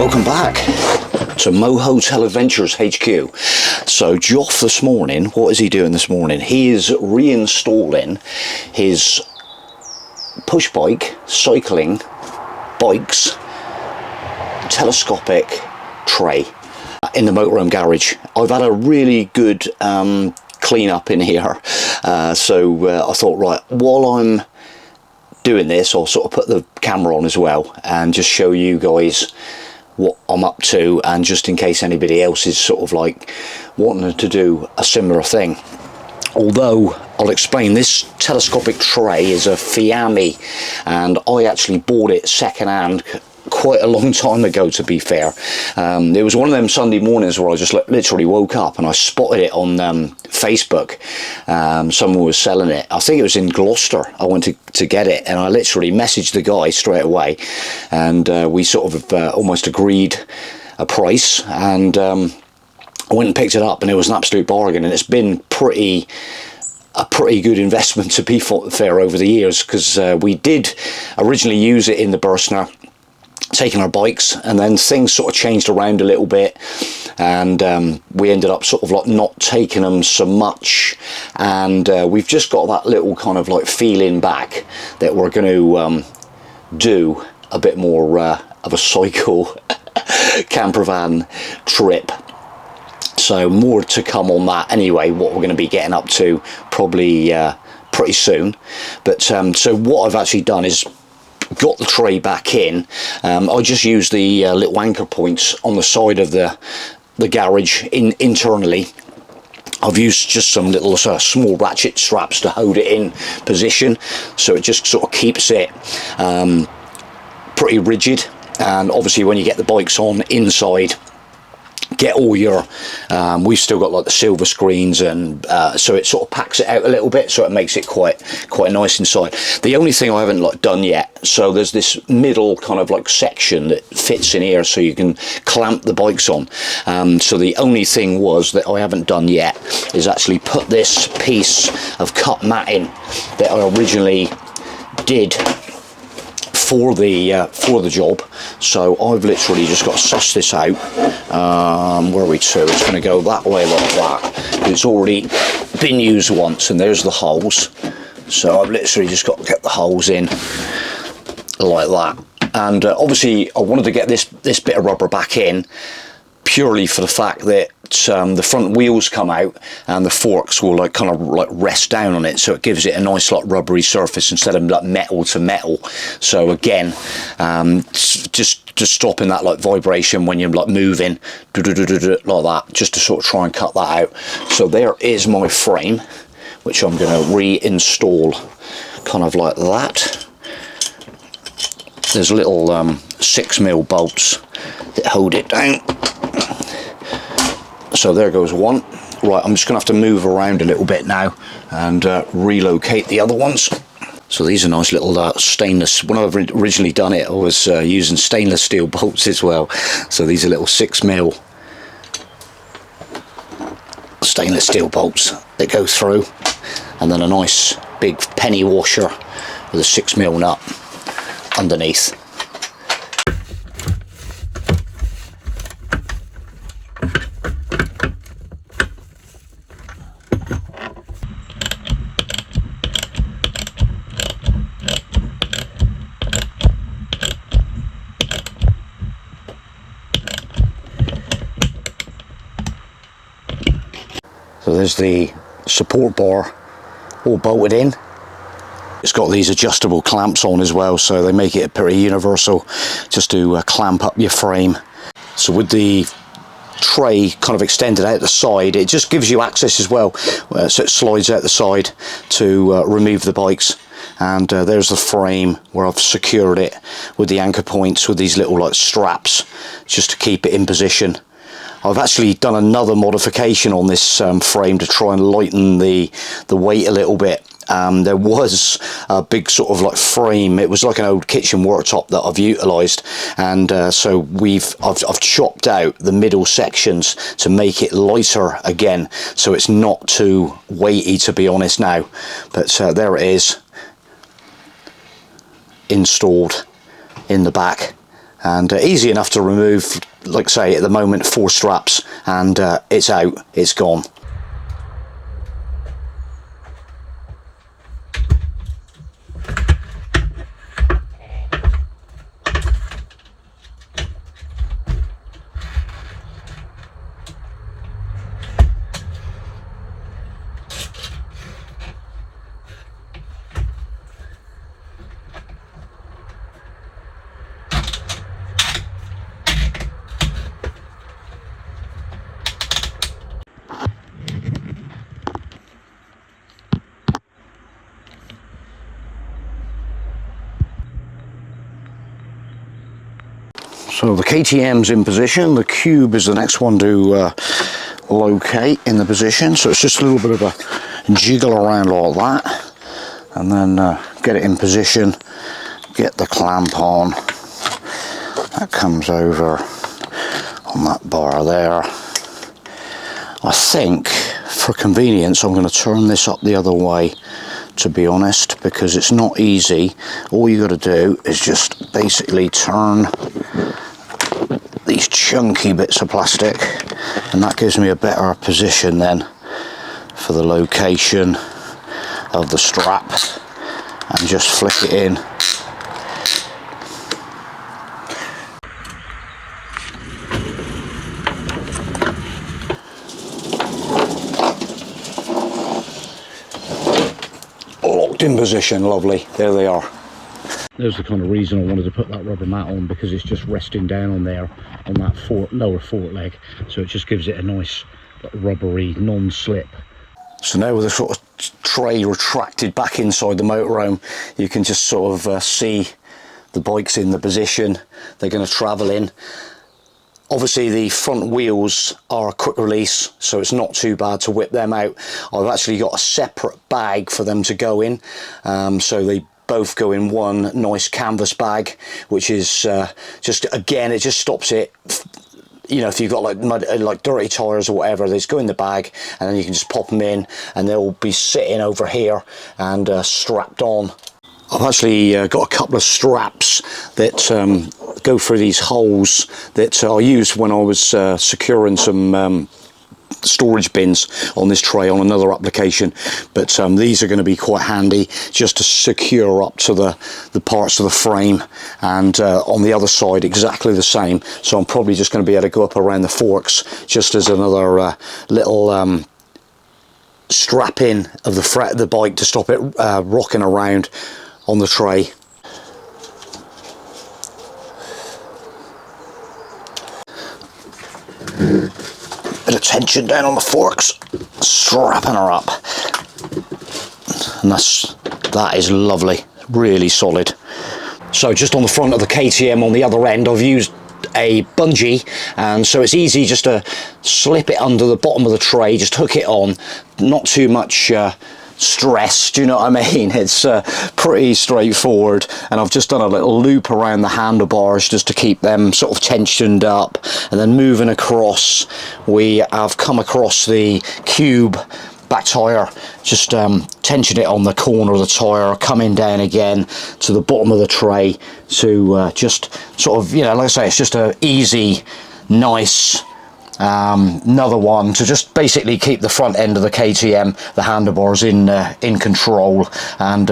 Welcome back to Mo Hotel Adventures HQ. So Jof this morning, what is he doing this morning? He is reinstalling his push bike, cycling, bikes, telescopic tray in the motorhome garage. I've had a really good clean up in here, so I thought, right, while I'm doing this, I'll sort of put the camera on as well and just show you guys what I'm up to, and just in case anybody else is sort of like wanting to do a similar thing. Although I'll explain, this telescopic tray is a Fiamme, and I actually bought it second hand quite a long time ago, to be fair. It was one of them Sunday mornings where I just literally woke up and I spotted it on Facebook. Someone was selling it. I think it was in Gloucester. I went to get it, and I literally messaged the guy straight away, and we sort of almost agreed a price, and I went and picked it up, and it was an absolute bargain, and it's been a pretty good investment, to be fair, over the years, because we did originally use it in the Bursner, taking our bikes, and then things sort of changed around a little bit, and we ended up sort of like not taking them so much, and we've just got that little kind of like feeling back that we're going to do a bit more of a cycle camper van trip. So more to come on that anyway, what we're going to be getting up to probably pretty soon. But so what I've actually done is got the tray back in. I just used the little anchor points on the side of the garage internally. I've used just some little small ratchet straps to hold it in position, so it just sort of keeps it pretty rigid. And obviously when you get the bikes on inside, get all your we've still got like the silver screens, and so it sort of packs it out a little bit, so it makes it quite nice inside. The only thing I haven't like done yet, so there's this middle kind of like section that fits in here so you can clamp the bikes on, so the only thing was that I haven't done yet is actually put this piece of cut matting that I originally did for the job. So I've literally just got to suss this out. Where are we to? It's going to go that way like that. It's already been used once, and there's the holes. So I've literally just got to get the holes in like that. And obviously I wanted to get this bit of rubber back in purely for the fact that the front wheels come out and the forks will like kind of like rest down on it, so it gives it a nice like rubbery surface instead of like metal to metal. So again, just stopping that like vibration when you're like moving like that, just to sort of try and cut that out. So there is my frame, which I'm going to reinstall kind of like that. There's little 6mm bolts that hold it down. So there goes one. Right, I'm just going to have to move around a little bit now and relocate the other ones. So these are nice little stainless. When I've originally done it, I was using stainless steel bolts as well. So these are little 6mm stainless steel bolts that go through, and then a nice big penny washer with a 6mm nut underneath. So there's the support bar all bolted in. It's got these adjustable clamps on as well, so they make it pretty universal just to clamp up your frame. So with the tray kind of extended out the side, it just gives you access as well, so it slides out the side to remove the bikes. And there's the frame where I've secured it with the anchor points with these little like straps just to keep it in position. I've actually done another modification on this frame to try and lighten the weight a little bit. There was a big sort of like frame. It was like an old kitchen worktop that I've utilised, and so I've chopped out the middle sections to make it lighter again, so it's not too weighty, to be honest now. But there it is, installed in the back, and easy enough to remove. Like I say, at the moment 4 straps, and it's out, it's gone. So the KTM's in position, the cube is the next one to locate in the position, so it's just a little bit of a jiggle around like that, and then get it in position, get the clamp on, that comes over on that bar there. I think for convenience I'm going to turn this up the other way, to be honest, because it's not easy. All you got to do is just basically turn these chunky bits of plastic, and that gives me a better position then for the location of the strap, and just flick it in. Locked in position, lovely, there they are. There's the kind of reason I wanted to put that rubber mat on, because it's just resting down on there on that lower fork leg, so it just gives it a nice rubbery non-slip. So now with the sort of tray retracted back inside the motorhome, you can just sort of see the bikes in the position they're going to travel in. Obviously the front wheels are a quick release, so it's not too bad to whip them out. I've actually got a separate bag for them to go in, so they both go in one nice canvas bag, which is just, again, it just stops it, you know, if you've got like mud, like dirty tires or whatever, they just go in the bag, and then you can just pop them in, and they'll be sitting over here and strapped on. I've actually got a couple of straps that go through these holes that I used when I was securing some storage bins on this tray on another application, but these are going to be quite handy just to secure up to the parts of the frame, and on the other side exactly the same. So I'm probably just going to be able to go up around the forks just as another little strap in of the fret of the bike to stop it rocking around on the tray. Bit of tension down on the forks, strapping her up, and that is lovely, really solid. So just on the front of the KTM on the other end, I've used a bungee, and so it's easy just to slip it under the bottom of the tray, just hook it on, not too much stress, do you know what I mean? It's pretty straightforward, and I've just done a little loop around the handlebars just to keep them sort of tensioned up, and then moving across, we have come across the cube back tyre, just tension it on the corner of the tyre, coming down again to the bottom of the tray to just sort of, you know, like I say, it's just a easy, nice another one to just basically keep the front end of the KTM, the handlebars in control, and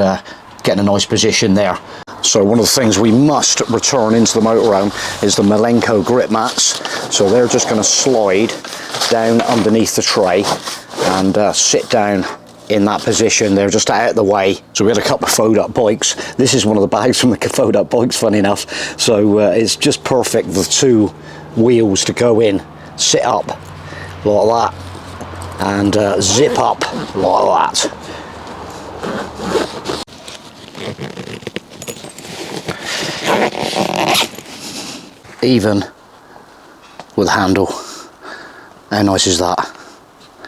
getting a nice position there. So one of the things we must return into the motorhome is the Malenko grip mats. So they're just going to slide down underneath the tray and sit down in that position. They're just out of the way. So we had a couple of fold up bikes. This is one of the bags from the fold up bikes, funny enough. So it's just perfect, the two wheels to go in, sit up like that, and zip up like that. Even with handle. How nice is that?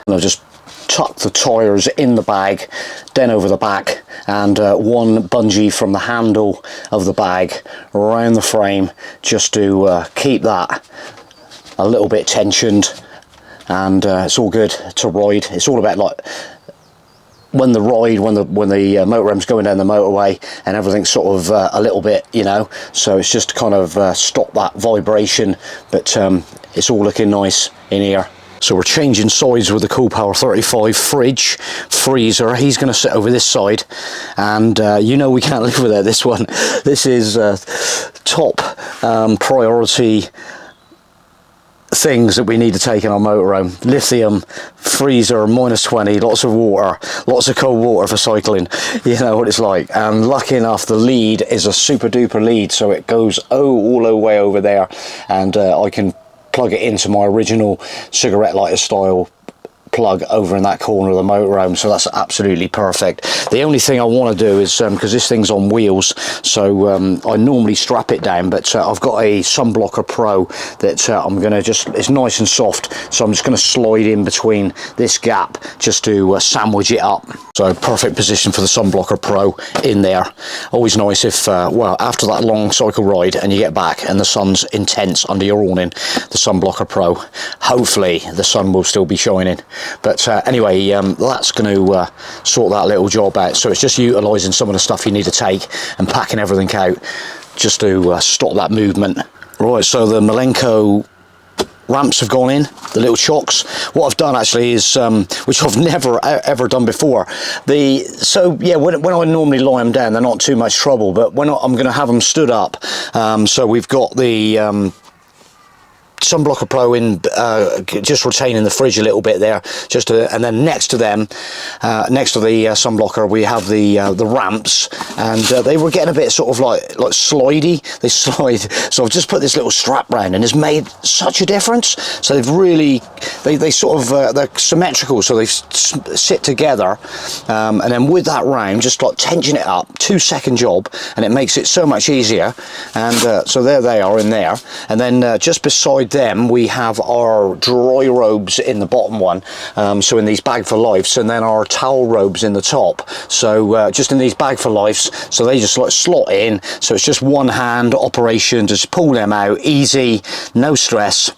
And I've just tucked the tyres in the bag, then over the back, and one bungee from the handle of the bag around the frame, just to keep that a little bit tensioned, and it's all good to ride. It's all about like when the motorhome's going down the motorway and everything's sort of a little bit, you know, so it's just to kind of stop that vibration, but it's all looking nice in here. So we're changing sides with the Cool Power 35 fridge, freezer. He's going to sit over this side, and you know we can't live without this one. This is top priority things that we need to take in our motorhome. Lithium, freezer, -20, lots of water, lots of cold water for cycling. You know what it's like. And lucky enough, the lead is a super duper lead, so it goes all the way over there, and I can plug it into my original cigarette lighter style plug over in that corner of the motorhome, so that's absolutely perfect. The only thing I want to do is, because this thing's on wheels, so I normally strap it down, but I've got a Sunblocker Pro that I'm going to just, it's nice and soft, so I'm just going to slide in between this gap just to sandwich it up. So perfect position for the Sunblocker Pro in there. Always nice if, well, after that long cycle ride and you get back and the sun's intense under your awning, the Sunblocker Pro, hopefully the sun will still be shining. But anyway, that's going to sort that little job out. So it's just utilising some of the stuff you need to take and packing everything out just to stop that movement. Right, so the Malenko ramps have gone in, the little chocks. What I've done actually is, which I've never ever done before, so yeah, when I normally lie them down, they're not too much trouble, but when I'm going to have them stood up, so we've got the Sunblocker Pro in, just retaining the fridge a little bit there, just to, and then next to them, next to the Sunblocker, we have the ramps, and they were getting a bit sort of like slidey. They slide, so I've just put this little strap round, and it's made such a difference. So they've really, they sort of they're symmetrical, so they sit together, and then with that round, just like tension it up, 2-second job, and it makes it so much easier. And so there they are in there, and then just beside them we have our dry robes in the bottom one, so in these bag for lifes, and then our towel robes in the top, so just in these bag for lifes, so they just like slot in, so it's just one hand operation, just pull them out, easy, no stress.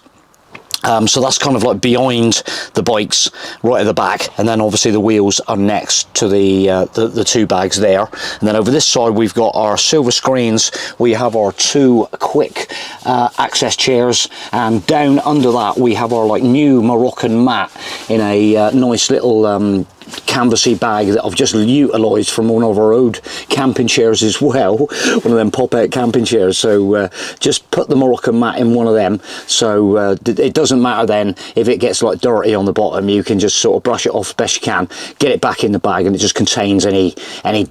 So that's kind of like behind the bikes, right at the back, and then obviously the wheels are next to the two bags there. And then over this side we've got our silver screens, we have our 2 quick access chairs, and down under that we have our like new Moroccan mat in a nice little canvassy bag that I've just utilised from one of our old camping chairs as well, one of them pop-out camping chairs. So just put the Moroccan mat in one of them, so it doesn't matter then if it gets like dirty on the bottom, you can just sort of brush it off as best you can, get it back in the bag, and it just contains any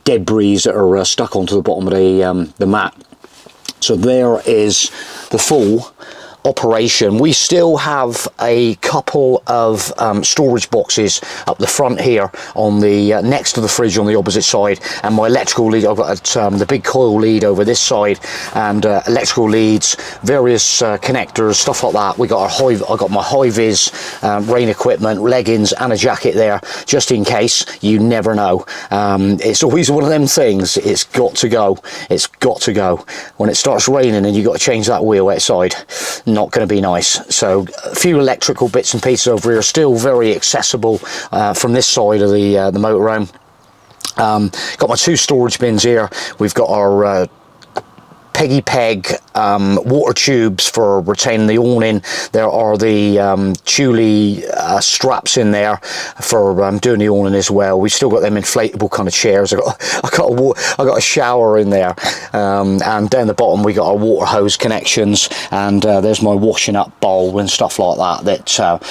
debris that are stuck onto the bottom of the mat. So there is the full operation. We still have a couple of storage boxes up the front here on the next to the fridge on the opposite side, and my electrical lead, I've got the big coil lead over this side, and electrical leads, various connectors, stuff like that. We got our I got my high-vis rain equipment, leggings and a jacket there, just in case. You never know. It's always one of them things, it's got to go. It's got to go. When it starts raining and you've got to change that wheel outside, not going to be nice. So a few electrical bits and pieces over here, still very accessible from this side of the motorhome. Got my 2 storage bins here. We've got our Peggy Peg water tubes for retaining the awning. There are the Thule straps in there for doing the awning as well. We've still got them inflatable kind of chairs. I got a shower in there, and down the bottom we got our water hose connections, and there's my washing up bowl and stuff like that.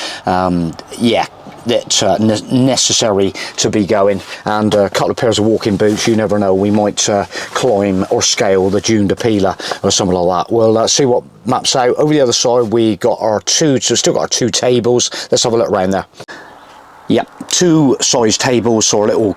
Yeah, that's necessary to be going, and a couple of pairs of walking boots. You never know, we might climb or scale the June de Pila or something like that. We'll see what maps out. Over the other side we got our still got our 2 tables. Let's have a look around there. Yep, 2 size tables, or a little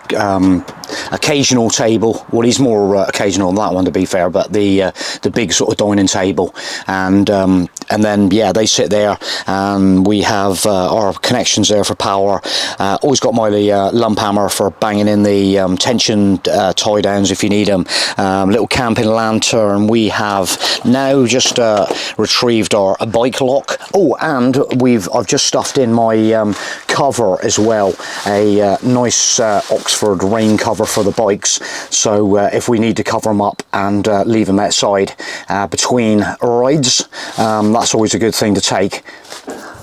occasional table. Well, he's more occasional than that one, to be fair, but the big sort of dining table, and then yeah, they sit there, and we have our connections there for power. Always got my lump hammer for banging in the tension tie downs if you need them. Little camping lantern. We have now just retrieved our bike lock. Oh, and I've just stuffed in my cover as well a nice Oxford rain cover for the bikes, so if we need to cover them up and leave them outside between rides, that's always a good thing to take.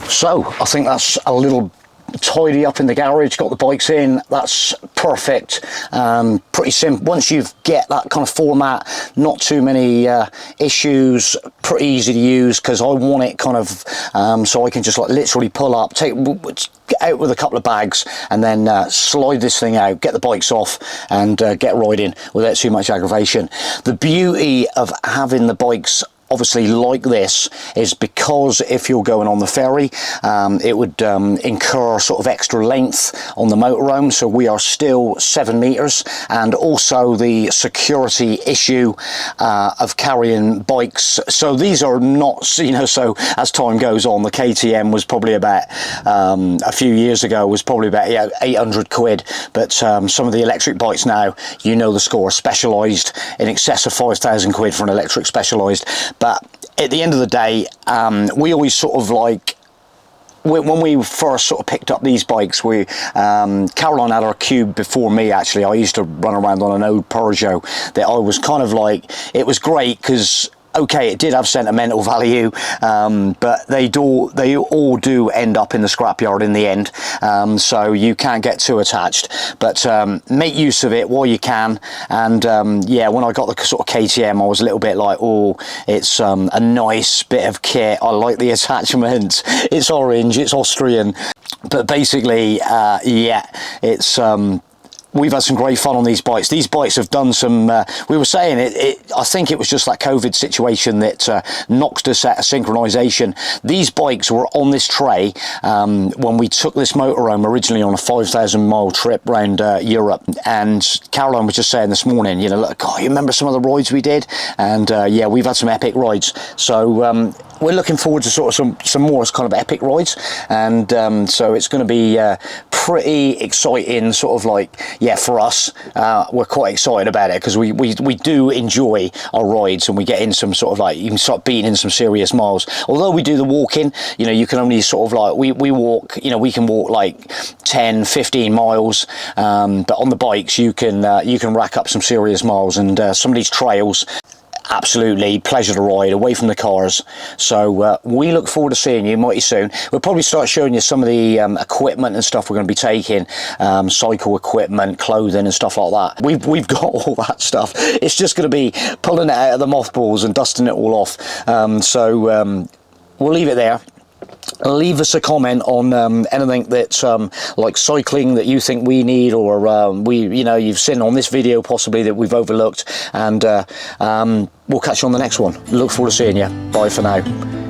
So I think that's a little tidy up in the garage. Got the bikes in, that's perfect. Pretty simple once you get that kind of format, not too many issues, pretty easy to use, because I want it kind of so I can just like literally pull up, take out with a couple of bags, and then slide this thing out, get the bikes off, and get riding without too much aggravation. The beauty of having the bikes obviously like this is because if you're going on the ferry, it would incur sort of extra length on the motorhome, so we are still 7 meters, and also the security issue of carrying bikes. So these are not, you know, so as time goes on, the KTM was probably about a few years ago was probably about 800 quid, but some of the electric bikes now, you know the score, specialised, in excess of 5,000 quid for an electric specialised. But at the end of the day, we always sort of like, when we first sort of picked up these bikes, Caroline had her Cube before me actually. I used to run around on an old Peugeot that I was kind of like, it was great because, okay, it did have sentimental value, but they all do end up in the scrapyard in the end, so you can't get too attached, but make use of it while you can. And yeah, when I got the sort of KTM, I was a little bit like, oh, it's a nice bit of kit, I like the attachment, it's orange, it's Austrian, but basically yeah, it's we've had some great fun on these bikes. These bikes have done some, we were saying, I think it was just that COVID situation that knocked us out of synchronisation. These bikes were on this tray when we took this motorhome originally on a 5,000 mile trip around Europe, and Caroline was just saying this morning, you know, look, oh, you remember some of the rides we did? And yeah, we've had some epic rides. So we're looking forward to sort of some more kind of epic rides, and so it's going to be pretty exciting, sort of like, yeah, for us, we're quite excited about it, because we do enjoy our rides, and we get in some sort of like, you can start being in some serious miles. Although we do the walking, you know, you can only sort of like, we walk, you know, we can walk like 10, 15 miles, but on the bikes you can rack up some serious miles, and some of these trails, absolutely pleasure to ride away from the cars. So we look forward to seeing you mighty soon. We'll probably start showing you some of the equipment and stuff we're going to be taking, cycle equipment, clothing and stuff like that. We've got all that stuff. It's just going to be pulling it out of the mothballs and dusting it all off. So we'll leave it there. Leave us a comment on anything that's like cycling that you think we need, or you know, you've seen on this video possibly that we've overlooked, and we'll catch you on the next one. Look forward to seeing you. Bye for now.